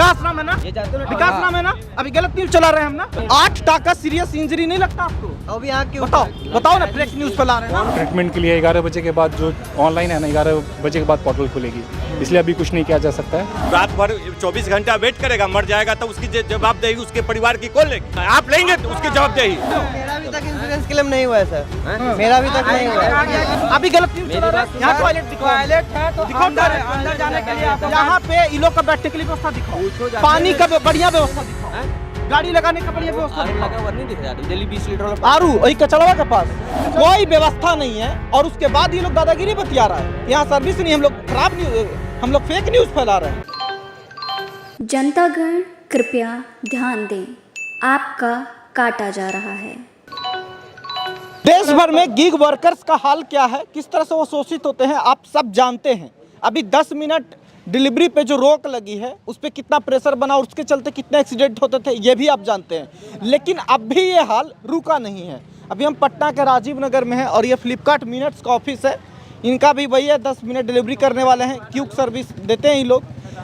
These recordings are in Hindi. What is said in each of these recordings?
विकास नाम है ना, विकास नाम है ना। अभी गलत न्यूज चला रहे हैं हम ना। 8 टाका सीरियस इंजरी नहीं लगता आपको? अभी यहाँ क्यों बताओ ना, फेक न्यूज फैला रहे हैं ना। ट्रीटमेंट के लिए 11 बजे के बाद जो ऑनलाइन है ना, 11 बजे के बाद पोर्टल खुलेगी, इसलिए अभी कुछ नहीं किया जा सकता है। रात भर 24 घंटा वेट करेगा, मर जाएगा तो उसकी जवाबदेही उसके परिवार की कौन लेगी? आप लेंगे तो उसकी जवाबदेही। मेरा अभी तक इंश्योरेंस क्लेम नहीं हुआ है सर, मेरा अभी तक नहीं हुआ है। अभी गलत न्यूज चला रहे हैं। यहाँ टॉयलेट है तो दिखाओ, अंदर जाने के लिए यहाँ पे इन लोग का बैठने के लिए व्यवस्था दिखाओ, पानी का बढ़िया व्यवस्था दिखाओ, गाड़ी लगाने का बढ़िया व्यवस्था दिखाओ। आरू वही कचड़वा के पास कोई व्यवस्था नहीं है और उसके बाद ये लोग दादागिरी बतिया रहा है। यहाँ सर्विस नहीं, हम लोग खराब न्यूज, हम लोग फेक न्यूज फैला रहे हैं। जनतागण कृपया ध्यान दें, आपका काटा जा रहा है। देश भर में गिग वर्कर्स का हाल क्या है, किस तरह से वो शोषित होते हैं, आप सब जानते हैं। अभी 10 मिनट डिलीवरी पे जो रोक लगी है उस पर कितना प्रेशर बना और उसके चलते कितने एक्सीडेंट होते थे, ये भी आप जानते हैं। लेकिन अब भी ये हाल रुका नहीं है। अभी हम पटना के राजीव नगर में हैं और ये फ्लिपकार्ट मिनट्स का ऑफिस है। इनका भी वही है, 10 मिनट डिलीवरी करने वाले हैं, क्विक सर्विस देते हैं ये लोग।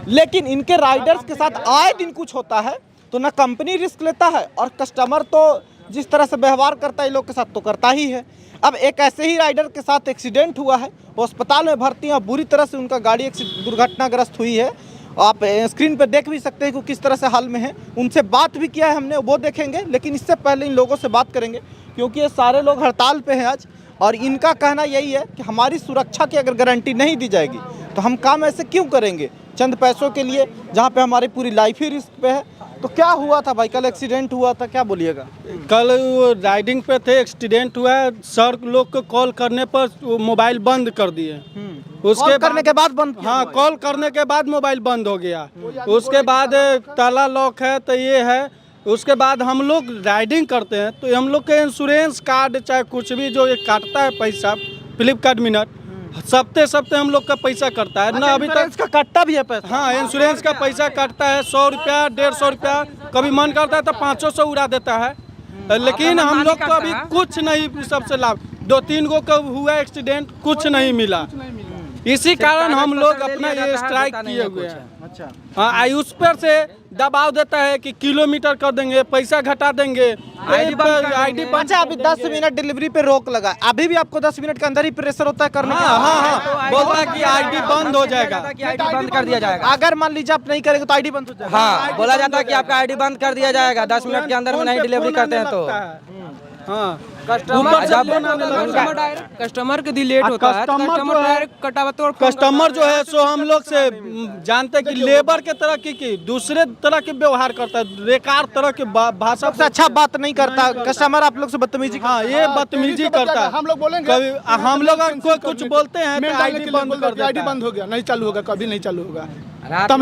लेकिन इनके राइडर्स के साथ आए दिन कुछ होता है तो ना कंपनी रिस्क लेता है और कस्टमर तो जिस तरह से व्यवहार करता है इन लोग के साथ तो करता ही है। अब एक ऐसे ही राइडर के साथ एक्सीडेंट हुआ है, वो अस्पताल में भर्ती हैं, बुरी तरह से उनका गाड़ी दुर्घटनाग्रस्त हुई है। आप स्क्रीन पर देख भी सकते हैं कि किस तरह से हाल में है। उनसे बात भी किया है हमने, वो देखेंगे। लेकिन इससे पहले इन लोगों से बात करेंगे क्योंकि ये सारे लोग हड़ताल पे हैं आज और इनका कहना यही है कि हमारी सुरक्षा की अगर गारंटी नहीं दी जाएगी तो हम काम ऐसे क्यों करेंगे चंद पैसों के लिए, जहाँ पे हमारी पूरी लाइफ ही रिस्क पे है। तो क्या हुआ था भाई, कल एक्सीडेंट हुआ था, क्या बोलिएगा? कल वो राइडिंग पे थे, एक्सीडेंट हुआ है। सर लोग को कॉल करने पर वो मोबाइल बंद कर दिए। उसके करने के बाद बंद किया? हाँ, कॉल करने के बाद मोबाइल बंद हो गया। उसके बाद ताला लॉक है तो ये है। उसके बाद हम लोग राइडिंग करते हैं तो हम लोग के इंश्योरेंस कार्ड चाहे कुछ भी जो ये काटता है पैसा, फ्लिपकार्ट मिनट सप्ते हम लोग का पैसा करता है ना। अभी तक इसका कट्टा भी है पैसा? हाँ, इंश्योरेंस का पैसा काटता है, 100 रुपया 150 रुपया, कभी मन करता है तो 500 उड़ा देता है। लेकिन हम लोग को अभी कुछ नहीं सबसे लाभ। 2-3 गो का हुआ एक्सीडेंट, कुछ नहीं मिला। इसी कारण हम लोग अपना ये स्ट्राइक किए हुए हैं। अच्छा हाँ, उस पर से दबाव देता है कि किलोमीटर कर देंगे, पैसा घटा देंगे, आईडी। अच्छा, अभी 10 मिनट डिलीवरी पे रोक लगा, अभी भी आपको 10 मिनट के अंदर ही प्रेशर होता है करने का? हाँ, बोल रहा है कि आईडी बंद हो जाएगा, बंद कर दिया जाएगा। अगर मान लीजिए आप नहीं करेंगे तो आईडी बंद हो जाएगा। हाँ, बोला जाता है कि आपका आईडी बंद कर दिया जाएगा 10 मिनट के अंदर में नहीं डिलीवरी करते हैं तो। हाँ, कस्टमर के लेट होता है, कस्टमर डायरेक्ट कटावत और कस्टमर जो है सो हम लोग से जानते हैं कि लेबर के तरह की दूसरे तरह के व्यवहार करता है, बेकार तरह के भाषा सबसे अच्छा बात नहीं करता कस्टमर, आप लोग से बदतमीजी। हाँ, ये बदतमीजी करता है। हम लोग बोलेंगे, कभी हम लोग कोई कुछ बोलते हैं तो आईडी बंद कर देता है। आईडी बंद हो गया, नहीं चालू होगा, कभी नहीं चालू होगा। रात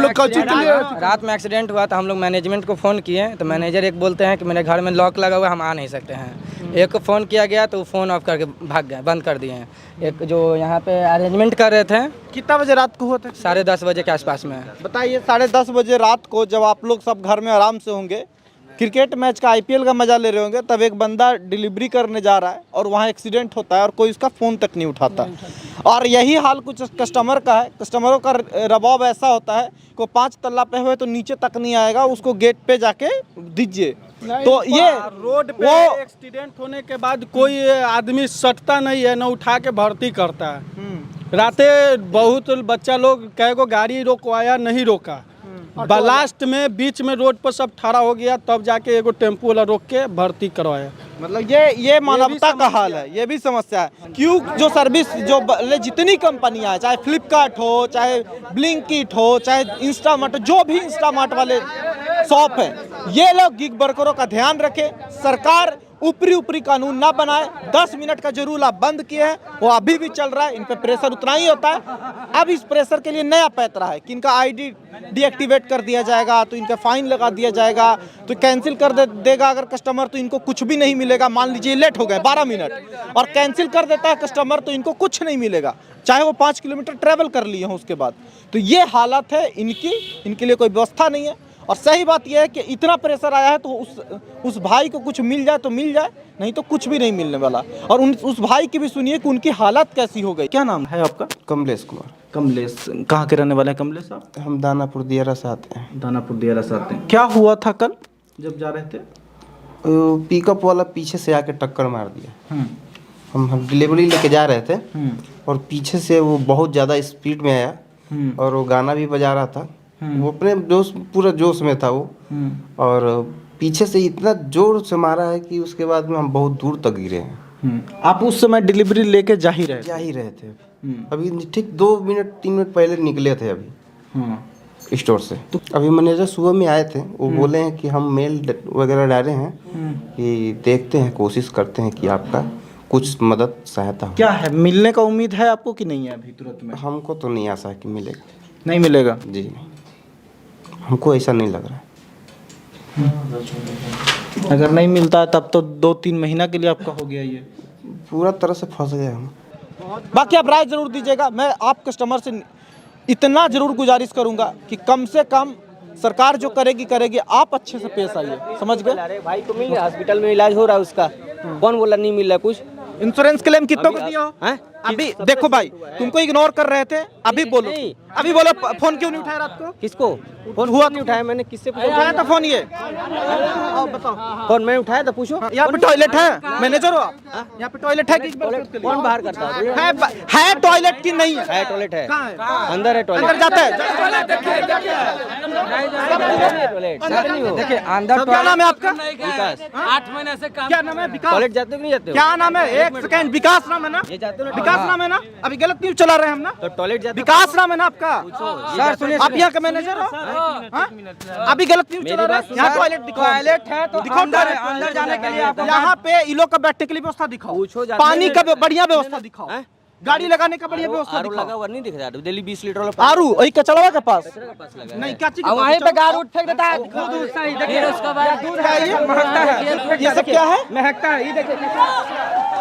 में एक्सीडेंट हुआ तो हम लोग मैनेजमेंट को फ़ोन किए तो मैनेजर एक बोलते हैं कि मेरे घर में लॉक लगा हुआ है, हम आ नहीं सकते हैं। एक को फ़ोन किया गया तो फ़ोन ऑफ करके भाग गए, बंद कर दिए हैं। एक जो यहाँ पे अरेंजमेंट कर रहे थे, कितना बजे रात को हुआ था? 10:30 बजे के आसपास में। बताइए, 10:30 बजे रात को जब आप लोग सब घर में आराम से होंगे, क्रिकेट मैच का IPL का मजा ले रहे होंगे, तब एक बंदा डिलीवरी करने जा रहा है और वहाँ एक्सीडेंट होता है और कोई उसका फ़ोन तक नहीं उठाता। और यही हाल कुछ कस्टमर का है। कस्टमरों का रवाब ऐसा होता है कि 5 तल्ला पे हुए तो नीचे तक नहीं आएगा, उसको गेट पे जाके दीजिए। तो ये रोड पे एक्सीडेंट होने के बाद कोई आदमी सटता नहीं है, न उठा के भर्ती करता है। राते बहुत बच्चा लोग कई को गाड़ी रोकवाया, नहीं रोका। लास्ट में बीच में रोड पर सब ठहरा हो गया, तब जाके एगो टेम्पो वाला रोक के भर्ती करवाया। मतलब ये मानवता का हाल है, ये भी समस्या है। क्यों जो सर्विस जो जितनी कंपनियां हैं, चाहे फ्लिपकार्ट हो, चाहे ब्लिंकिट हो, चाहे इंस्टामार्ट, जो भी इंस्टामार्ट वाले शॉप है, ये लोग गिग वर्करों का ध्यान रखें। सरकार ऊपरी कानून ना बनाए। 10 मिनट का जो रूल आप बंद किए हैं वो अभी भी चल रहा है, इन पे प्रेशर उतना ही होता है। अब इस प्रेशर के लिए नया पैतरा है कि इनका आईडी डीएक्टिवेट कर दिया जाएगा तो इनका फाइन लगा दिया जाएगा, तो कैंसिल कर देगा अगर कस्टमर तो इनको कुछ भी नहीं मिलेगा। मान लीजिए लेट हो गए 12 मिनट और कैंसिल कर देता है कस्टमर तो इनको कुछ नहीं मिलेगा, चाहे वो 5 किलोमीटर ट्रेवल कर लिए हों उसके बाद। तो ये हालत है इनकी, इनके लिए कोई व्यवस्था नहीं है। और सही बात यह है कि इतना प्रेशर आया है तो उस भाई को कुछ मिल जाए तो मिल जाए, नहीं तो कुछ भी नहीं मिलने वाला। और उस भाई की भी सुनिए कि उनकी हालत कैसी हो गई। क्या नाम है आपका? कमलेश कुमार। कमलेश, कहाँ के रहने वाले हैं कमलेश साहब? हम दानापुर दियारा से आते हैं। दानापुर दियारा से आते हैं। क्या हुआ था कल जब जा रहे थे? पिकअप वाला पीछे से आके टक्कर मार दिया। हम डिलीवरी लेके जा रहे थे और पीछे से वो बहुत ज़्यादा स्पीड में आया और वो गाना भी बजा रहा था। वो अपने पूरा जोश में था वो, और पीछे से इतना जोर से मारा है कि उसके बाद में हम बहुत दूर तक गिरे हैं। आप उस समय डिलीवरी लेके जा ही रहे थे। अभी ठीक 2 मिनट 3 मिनट पहले निकले थे अभी स्टोर से। अभी मैनेजर सुबह में आए थे, वो बोले हैं कि हम मेल वगैरह डाले हैं कि देखते हैं, कोशिश करते हैं कि आपका कुछ मदद सहायता हो। क्या है, मिलने का उम्मीद है आपको कि नहीं है अभी तुरंत में? हमको तो नहीं आशा है कि मिलेगा। नहीं मिलेगा जी नहीं, हमको ऐसा नहीं लग रहा है। अगर नहीं मिलता है तब तो 2-3 महीना के लिए आपका हो गया ये। पूरा तरह से फंस गए हम। बाकी आप राय जरूर दीजिएगा। मैं आप कस्टमर से इतना जरूर गुजारिश करूंगा कि कम से कम सरकार जो करेगी आप अच्छे से पेश आइए, समझ गए? अरे भाई को मिल रहा, हॉस्पिटल में इलाज हो रहा है उसका। कौन बोला नहीं मिल रहा कुछ? इंश्योरेंस क्लेम कितनों को दिया हो? अभी देखो भाई, तुमको इग्नोर कर रहे थे, अभी बोलो। अभी बोलो, फोन क्यों नहीं उठाया रात को? किसको फोन हुआ? नहीं उठाया मैंने, किससे उठाया था फोन? ये बताओ, फोन मैं उठाया था, पूछो। यहाँ पे टॉयलेट है? मैनेजर हो आप? यहाँ पे टॉयलेट है? कौन बाहर करता है टॉयलेट की नहीं है? टॉयलेट है, कहाँ है? अंदर है टॉयलेट। अंदर जाता है? देखिए अंदर। क्या नाम है आपका? विकास। 8 महीने से काम। क्या नाम है? विकास। टॉयलेट जाते हो कि नहीं जाते हो? क्या नाम है? एक सेकंड, विकास नाम है ना? ये जाते हो ना? विकास नाम है ना? अभी गलत न्यूज चला रहे हैं हम ना? तो टॉयलेट जाते हो? विकास नाम है ना आपका? सर सुनिए, आप यहाँ का मैनेजर हो? हाँ? अभी गलत न्यूज चला रहे हैं। यहाँ टॉयलेट दिखाओ। टॉयलेट है तो दिखाओ अंदर टॉयलेट। अंदर जाने के लिए आपको यहाँ पे इन लोग का बैठने के लिए व्यवस्था दिखाओ, पूछो। पानी का बढ़िया व्यवस्था दिखाओ, गाड़ी लगाने का बढ़िया व्यवस्था आरू लगा दिखाओ। हुआ नहीं दिख रहा? दिल्ली 20 लीटर वाला आरू वही कचड़वा के पास लगा नहीं, क्या चीज? वहीं पे गार उठ फेंक देता है। फिर उसके बाद दूध है, ये महकता है। ये सब क्या है? महकता है, ये देखिए।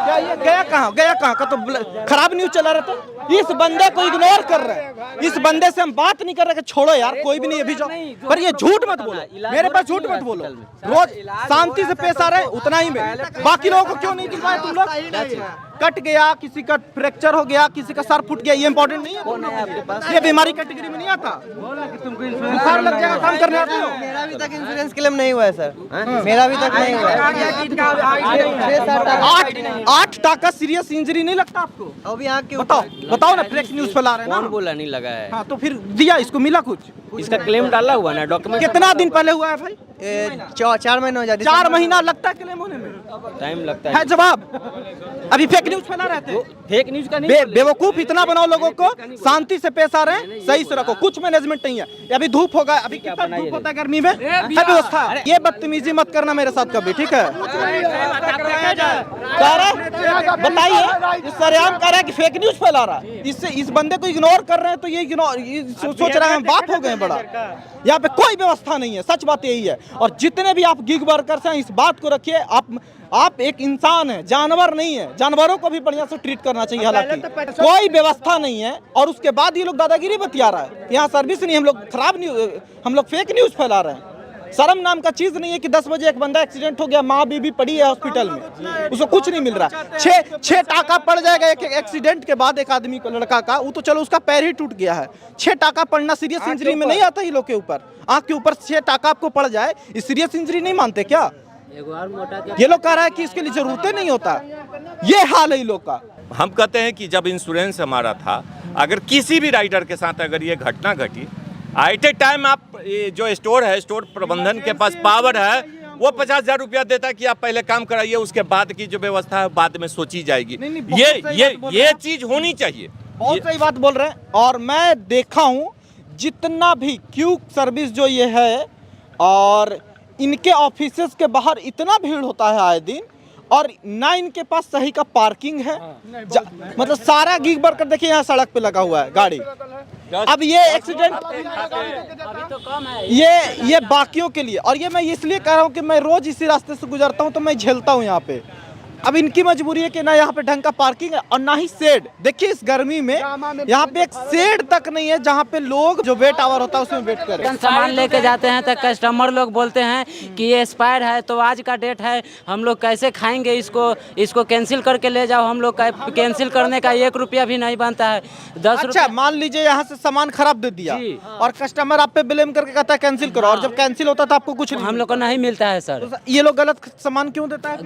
क्या ये गया कहाँ का? तो खराब न्यूज चला रहा था। इस बंदे को इग्नोर कर रहे हैं, इस बंदे से हम बात नहीं कर रहे कि छोड़ो यार, कोई भी नहीं अभी जाओ। पर ये झूठ मत बोलो, मेरे पास झूठ मत बोलो। रोज शांति से पेश आ रहे हैं, उतना ही में। बाकी लोगों को क्यों नहीं दिखवाए तुम लोग? कट गया, किसी का फ्रैक्चर हो गया, किसी का सर फूट गया, ये इंपॉर्टेंट नहीं है? ये बीमारी कैटेगरी में नहीं आता। बुखार लग जाएगा, काम करने आते हो? मेरा अभी तक इंश्योरेंस क्लेम नहीं हुआ है सर। मेरा अभी तक नहीं हुआ है। 8 टाका सीरियस इंजरी नहीं लगता आपको? अभी यहाँ के बताओ ना, फ्रेश न्यूज फैला रहे हैं ना। कौन बोला नहीं लगा है? हाँ तो फिर दिया, इसको मिला कुछ? इसका क्लेम डाला हुआ ना डॉक्यूमेंट। कितना दिन पहले हुआ है भाई? 4 महीने हो जाते। 4 महीना लगता है क्लेम होने में? टाइम लगता है जवाब। अभी फेक न्यूज फैला रहे थे। फेक न्यूज का नहीं। बेवकूफ इतना बनाओ लोगों को, शांति से पेश आ रहे हैं, सही से रखो। कुछ मैनेजमेंट नहीं है। अभी धूप होगा, अभी कितना धूप होता है गर्मी में? है व्यवस्था। ये बदतमीजी मत करना मेरे साथ कभी, ठीक है? बताइए, सरेआम कह रहा है कि फेक न्यूज फैला रहा है। इससे इस बंदे को इग्नोर कर रहे हैं तो ये सोच रहे हैं हम बाप हो गए बड़ा। यहाँ पे कोई व्यवस्था नहीं है, सच बात यही है। और जितने भी आप गिग वर्कर्स हैं, इस बात को रखिए, आप एक इंसान है, जानवर नहीं है। जानवरों को भी बढ़िया से ट्रीट करना चाहिए। हालांकि कोई व्यवस्था नहीं है और उसके बाद ये लोग दादागिरी बतिया रहा है। यहाँ सर्विस नहीं, हम लोग खराब न्यूज, हम लोग फेक न्यूज फैला रहे हैं। शर्म नाम का चीज नहीं है कि 10 बजे एक बंदा एक्सीडेंट हो गया, माँ बीबी पड़ी है हॉस्पिटल में, उसको कुछ नहीं मिल रहा। 6 टाका पड़ जाएगा एक एक्सीडेंट के बाद एक आदमी को, लड़का का। वो तो चलो उसका पैर ही टूट गया है, 6 टाका पड़ना सीरियस इंजरी में नहीं आता। ये लोग के ऊपर, आँख के ऊपर 6 टाका आपको पड़ जाए, इस सीरियस इंजरी नहीं मानते क्या? ये लोग कह रहा है कि इसके लिए जरूरत नहीं होता। ये हाल है इन लोग का। हम कहते हैं कि जब इंश्योरेंस हमारा था, अगर किसी भी राइडर के साथ अगर ये घटना घटी, एट ए टाइम आप ये जो स्टोर है, स्टोर प्रबंधन के पास पावर है, वो 50,000 रुपया देता है कि आप पहले काम कराइए, उसके बाद की जो व्यवस्था है बाद में सोची जाएगी। ये चीज होनी चाहिए। बहुत सही बात बोल रहे हैं। और मैं देखा हूँ जितना भी क्यू सर्विस जो ये है, और इनके ऑफिसेस के बाहर इतना भीड़ होता है आए दिन, और ना इनके पास सही का पार्किंग है। मतलब सारा गिग वर्कर देखिए यहाँ सड़क पे लगा हुआ है गाड़ी। अब ये एक्सीडेंट ये बाकियों के लिए, और ये मैं इसलिए कह रहा हूँ कि मैं रोज इसी रास्ते से गुजरता हूँ तो मैं झेलता हूँ यहाँ पे। अब इनकी मजबूरी है कि ना यहाँ पे ढंग का पार्किंग है और ना ही शेड। देखिए इस गर्मी में यहाँ पे एक शेड तक नहीं है जहाँ पे लोग जो वेट आवर होता है उसमें वेट करें। सामान लेके जाते हैं तो कस्टमर लोग बोलते हैं कि ये एक्सपायर है, तो आज का डेट है, हम लोग कैसे खाएंगे इसको कैंसिल करके ले जाओ। हम लोग का कैंसिल करने का 1 रुपया भी नहीं बनता है। 10 अच्छा मान लीजिए यहाँ से सामान खराब दे दिया और कस्टमर आप पे ब्लेम करके कहता है कैंसिल करो, और जब कैंसिल होता है तो आपको कुछ हम लोग को नहीं मिलता है सर। तो ये लोग गलत सामान क्यों देता है?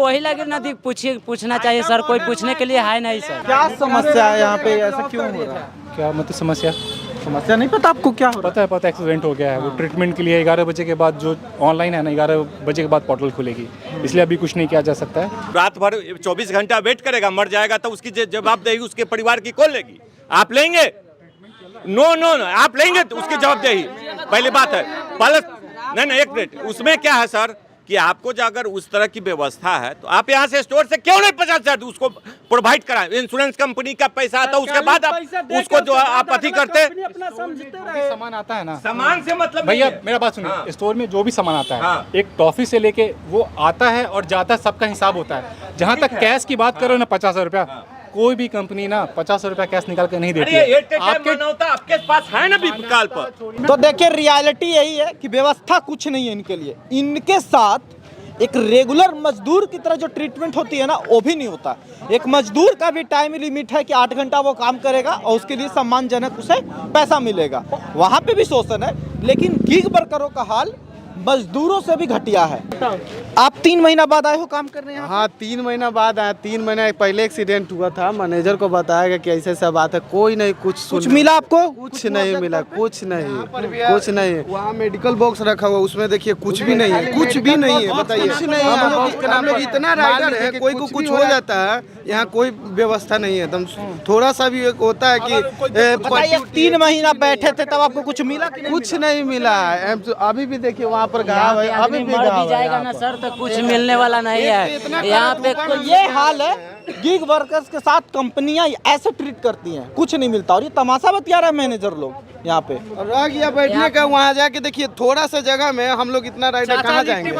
वही लगे ना, पूछना चाहिए सर, कोई पूछने के लिए है नहीं सर। क्या समस्या है यहाँ पे, ऐसा क्यों हो रहा है? क्या मतलब समस्या नहीं पता आपको क्या हो रहा है? पता है एक्सीडेंट हो गया है। वो ट्रीटमेंट के लिए 11 बजे के बाद जो ऑनलाइन है ना, 11 बजे के बाद पोर्टल खुलेगी, इसलिए अभी कुछ नहीं किया जा सकता है। रात भर 24 घंटा वेट करेगा, मर जाएगा तो उसकी जवाबदेही उसके परिवार की कौन लेगी? आप लेंगे? नो आप लेंगे तो उसकी जवाबदेही पहली बात है। पहले नहीं एक मिनट, उसमें क्या है सर कि आपको जो अगर उस तरह की व्यवस्था है तो आप यहाँ से स्टोर से क्यों नहीं 50,000 उसको प्रोवाइड कराएं? इंश्योरेंस कंपनी का पैसा आता है, उसके बाद आप उसको जो आप अति करते सामान आता है ना, सामान से मतलब भैया मेरा बात सुनिए। स्टोर में जो भी सामान आता है, एक टॉफी से लेके वो आता है और जाता है, सबका हिसाब होता है। जहाँ तक कैश की बात करो ना, 50,000 रुपया, कोई भी कंपनी ना 50,000 रुपया कैश निकाल कर नहीं देती है। आपके पास है ना विकल्प। तो देखिए रियलिटी यही है कि व्यवस्था कुछ नहीं है इनके लिए। इनके साथ एक रेगुलर मजदूर की तरह जो ट्रीटमेंट होती है ना, वो भी नहीं होता। एक मजदूर का भी टाइम लिमिट है कि 8 घंटा वो काम करेगा और उसके लिए सम्मानजनक उसे पैसा मिलेगा। वहाँ पे भी शोषण है, लेकिन गिग वर्करों का हाल मजदूरों से भी घटिया है। आप 3 महीना बाद आए हो काम करने यहाँ? हाँ 3 महीना बाद आया। 3 महीना पहले एक्सीडेंट हुआ था, मैनेजर को बताया गया कि ऐसे ऐसा बात है, कोई नहीं कुछ मिला आपको? कुछ नहीं मिला, कुछ नहीं। वहाँ मेडिकल बॉक्स रखा हुआ, उसमें देखिए कुछ भी नहीं है, कुछ भी नहीं है। बताइए हम लोग इतना राइडर है, कोई को कुछ हो जाता है, यहाँ कोई व्यवस्था नहीं है एकदम। थोड़ा सा भी होता है कि 3 महीना बैठे थे तब आपको कुछ मिला? कुछ नहीं मिला। अभी भी देखिए वहाँ पर घाव है, अभी भी घाव है जाएगा ना सर, तो कुछ मिलने वाला नहीं है यहाँ पे। तो ये हाल है, गिग वर्कर्स के साथ कंपनियां ऐसे ट्रीट करती हैं, कुछ नहीं मिलता। और ये तमाशा बतिया रहे मैनेजर लोग यहाँ पे। रह गया बैठने का, वहाँ जाके देखिए थोड़ा सा जगह में हम लोग इतना राइडर कहाँ जाएंगे?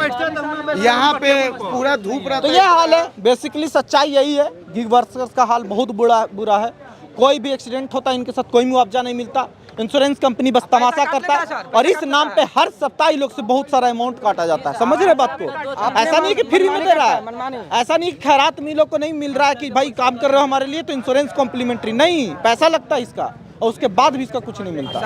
यहाँ पे पूरा धूप रहता है। तो ये हाल है, बेसिकली सच्चाई यही है। गिग वर्कर्स का हाल बहुत बुरा है। कोई भी एक्सीडेंट होता है इनके साथ कोई मुआवजा नहीं मिलता। इंश्योरेंस कंपनी बस तमाशा करता है और इस नाम पे हर सप्ताह ही लोग से बहुत सारा अमाउंट काटा जाता है। समझ रहे बात को? ऐसा नहीं कि फ्री में दे रहा है, ऐसा नहीं कि खैरात में लोग को नहीं मिल रहा है कि भाई काम कर रहे हो हमारे लिए तो इंश्योरेंस कॉम्प्लीमेंट्री, नहीं, पैसा लगता है इसका और उसके बाद भी इसका कुछ नहीं मिलता।